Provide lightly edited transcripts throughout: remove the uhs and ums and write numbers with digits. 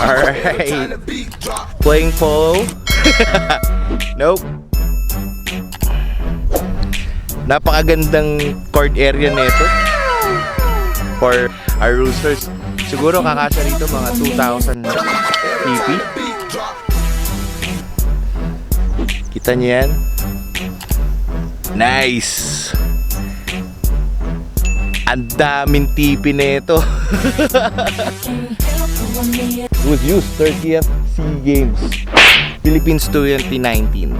Alright. Playing polo? Nope. Napakagandang court area nito for our roosters. Siguro kakasya rito mga 2,000 PP. Kita niyo yan? Nice! Ang daming TV nito. It was used 30th SEA Games Philippines 2019.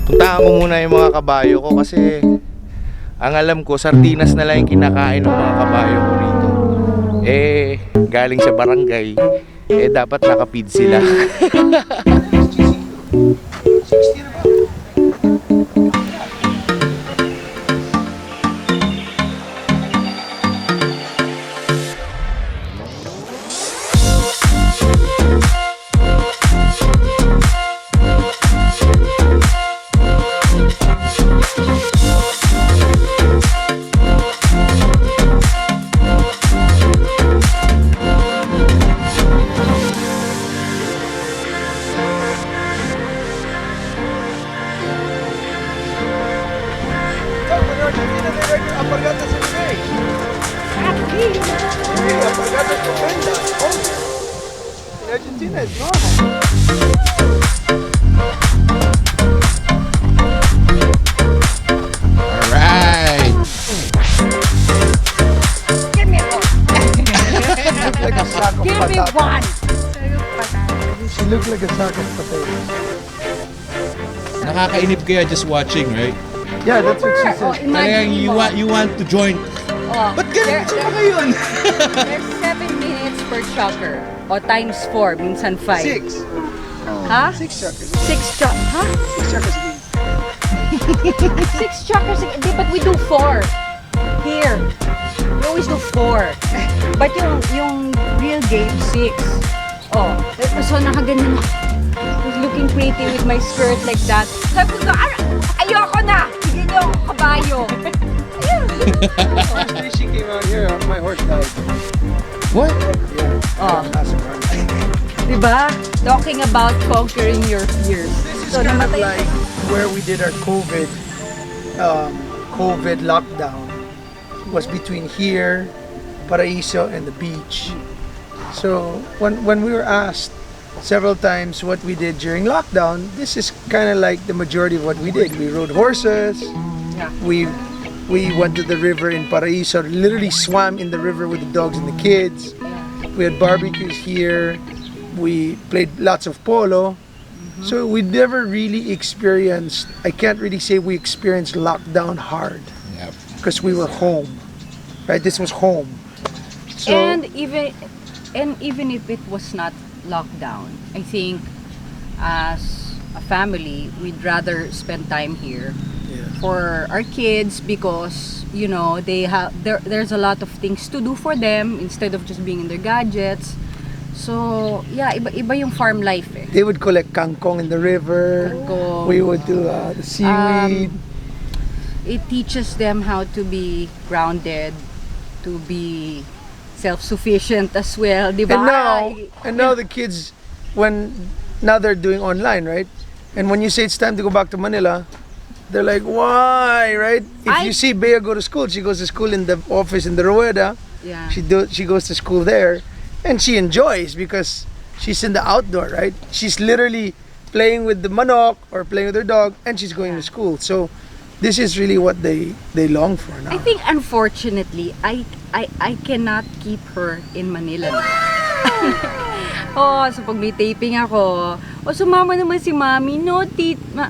Puntahan ko muna yung mga kabayo ko kasi ang alam ko sardinas na lang yung kinakain ng mga kabayo ko rito. Eh, galing sa barangay, eh dapat nakapid sila. Argentina is normal. Alright. Give me one. Like a sack of Give me potatoes. one. She looked like a sack of potatoes. Nakakainip kaya just watching, right? Yeah, that's what she Oh, said. imagine You want to join. Oh, Ba't ganito ba yun? There's 7 minutes per shocker. O times 4, minsan 5. 6. Ha? 6 suckers. 6 shockers. Ha? 6 suckers again. 6 shockers. Hindi, but we do 4. Here. We always do 4. But yung real game, 6. Oh, so nakaganyan ako. I was looking pretty with my skirt like that. Sabi ko, ayoko na! Bigyan niyo ako kabayo. Ayun. Honestly, she came out here, my horse died. What? Yeah. Oh. Massive run. Diba? Talking about conquering your fears. This is So, kind of namatay like where we did our COVID lockdown. Was between here, Paraiso, and the beach. So when we were asked several times what we did during lockdown, this is kind of like the majority of what we did. We rode horses. Yeah. We went to the river in Paraiso, literally swam in the river with the dogs and the kids. We had barbecues here. We played lots of polo. So we never really experienced, I can't really say we experienced lockdown hard Yep. because we were home. Right? This was home. So And even if it was not lockdown, I think as a family, we'd rather spend time here yeah. for our kids because you know there's a lot of things to do for them instead of just being in their gadgets. So yeah, iba yung farm life eh. They would collect kangkong in the river. Kangkong. We would do the seaweed. It teaches them how to be grounded, to be self-sufficient as well, di ba? And now the kids, now they're doing online, right? And when you say it's time to go back to Manila, they're like, why, right? If you see Bea go to school, she goes to school in the office in the Rueda. Yeah. She goes to school there, and she enjoys because she's in the outdoor, right? She's literally playing with the manok or playing with her dog, and she's going to school. So this is really what they long for now. I think unfortunately, I cannot keep her in Manila now. Oh, so pag may taping ako, sumama naman si Mami. No,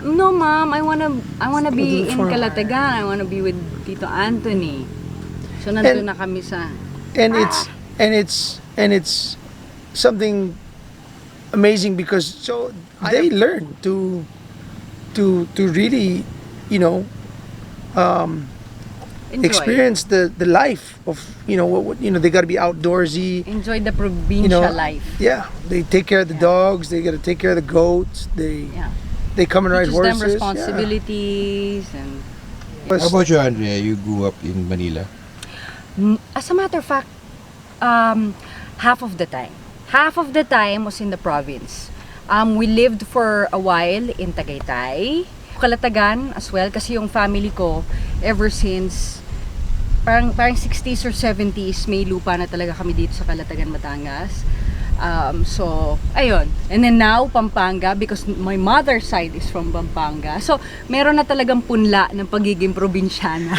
no Mom, I wanna be in Calatagan. I wanna be with Tito Anthony. So nandun na kami sa And it's something amazing because they learn to really, you know, enjoy. experience the life of, you know, what they got to be outdoorsy. Enjoy the provincial You know, life. Yeah, they take care of the dogs. They got to take care of the goats. They come and ride Teaches them horses. responsibilities and How about you, Andrea? You grew up in Manila. as a matter of fact, half of the time. half of the time was in the province. We lived for a while in Tagaytay, Calatagan as well, kasi yung family ko, ever since parang 60s or 70s, may lupa na talaga kami dito sa Calatagan, Batangas. So, ayun. And then now, Pampanga, because my mother's side is from Pampanga. So, meron na talagang punla ng pagiging probinsyana.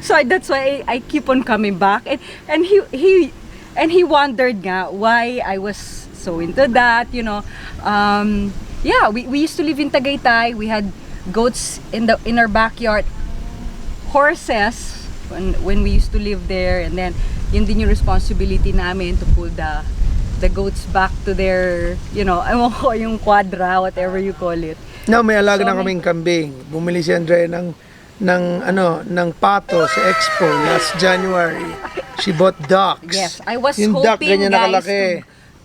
So, that's why I keep on coming back. And he wondered nga why I was so into that, you know. Yeah, we used to live in Tagaytay. We had goats in our backyard, horses when we used to live there, and then yun din yung responsibility namin to pull the goats back to their, you know, ewan ko, yung quadra, whatever you call it. Now, may alaga So, na kaming kambing. Bumili si Andrea ng pato sa Expo last January. She bought ducks. Yes, I was Yung duck, hoping, ganyan guys, nakalaki.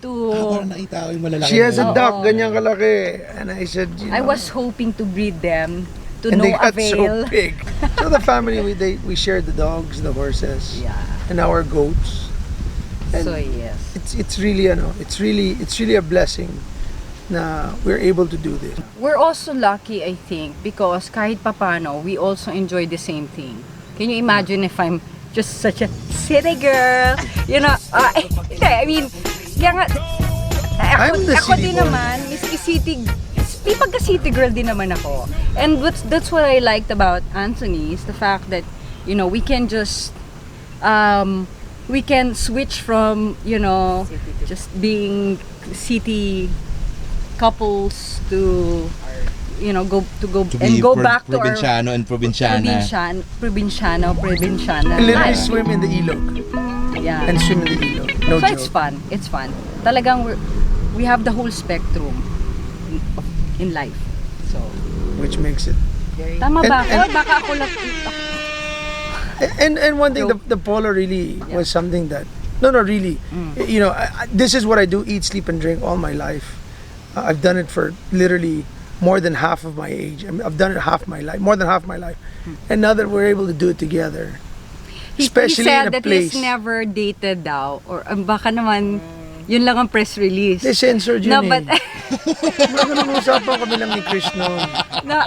Parang nakita ko yung malalaki. She has a Oo. duck, ganyan kalaki. And I said, you know, I was hoping to breed them to and no they got avail. so big. So the family, we shared the dogs, the horses, Yeah. and our goats. And So yes. it's really a blessing na we're able to do this. We're also lucky, I think, because kahit papano, we also enjoy the same thing. Can you imagine if I'm just such a city girl? You know, hindi, I mean, kaya nga, I'm the ako city din boy. naman, miski city, di pagka-city girl din naman ako. And that's what I liked about Anthony, is the fact that, you know, we can just, we can switch from, you know, just being city couples to, you know, go back to our Provinciano and provinciana. provinciana And literally life. swim in the ilog. Yeah. And swim in the ilog. No So joke. it's fun. Talagang we have the whole spectrum in life. So, Which makes it. tama ba And- ako? Baka ako lang. And one thing, Joke. the polo really was something that, no, really, you know, this is what I do, eat, sleep, and drink all my life. I've done it for literally more than half of my age. I mean, I've done it half my life, more than half my life. And now that we're able to do it together, He especially said in a that place. he's never dated daw. Or baka naman, yun lang ang press release. They censored yun No, but, Mga usapan kami lang ni Chris noon. no,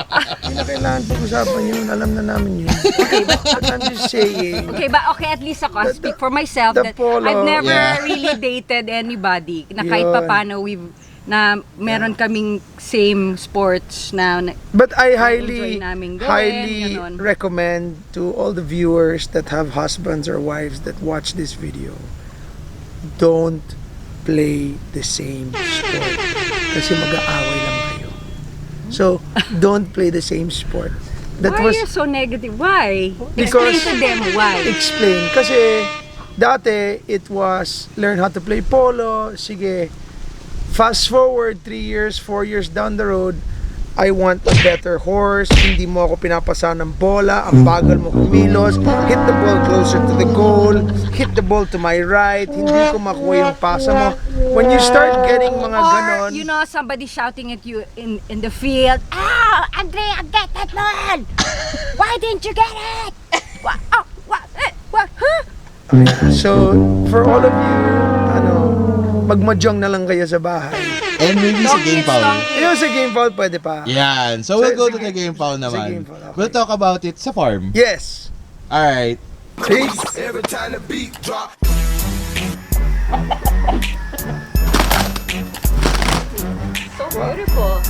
Hindi na kailangan pag-usapan yun. Alam na namin yun. But I'm just saying. okay, at least ako, I speak for myself the that polo, I've never yeah. really dated anybody na kahit Yun. papano na meron kaming same sports na But I enjoy namin gawin, highly ganon. recommend to all the viewers that have husbands or wives that watch this video, don't play the same sport. Kasi mag-aaway lang kayo. So, don't play the same sport. That why was are you so negative? Why? Because- Explain to them why. explain. Kasi, dati, it was learn how to play polo. Sige, fast forward 3 years, 4 years down the road, I want a better horse. Hindi mo ako pinapasa ng bola. Ang bagal mo kumilos. Hit the ball closer to the goal. Hit the ball to my right. Hindi ko makuha yung pasa mo. When you start getting mga Or, ganon, you know, somebody shouting at you in the field, "Ah, Andrea, get that ball! Why didn't you get it? What? Oh, what? Huh?" so for all of you, magmajong na lang kayo sa bahay. And maybe sa game foul. Yung sa game foul, pwede pa. Yan. So we'll go to Sige. the game foul Sa naman. game foul, okay. We'll talk about it sa farm. Yes. Alright. Peace. Every time the beat drop. So beautiful.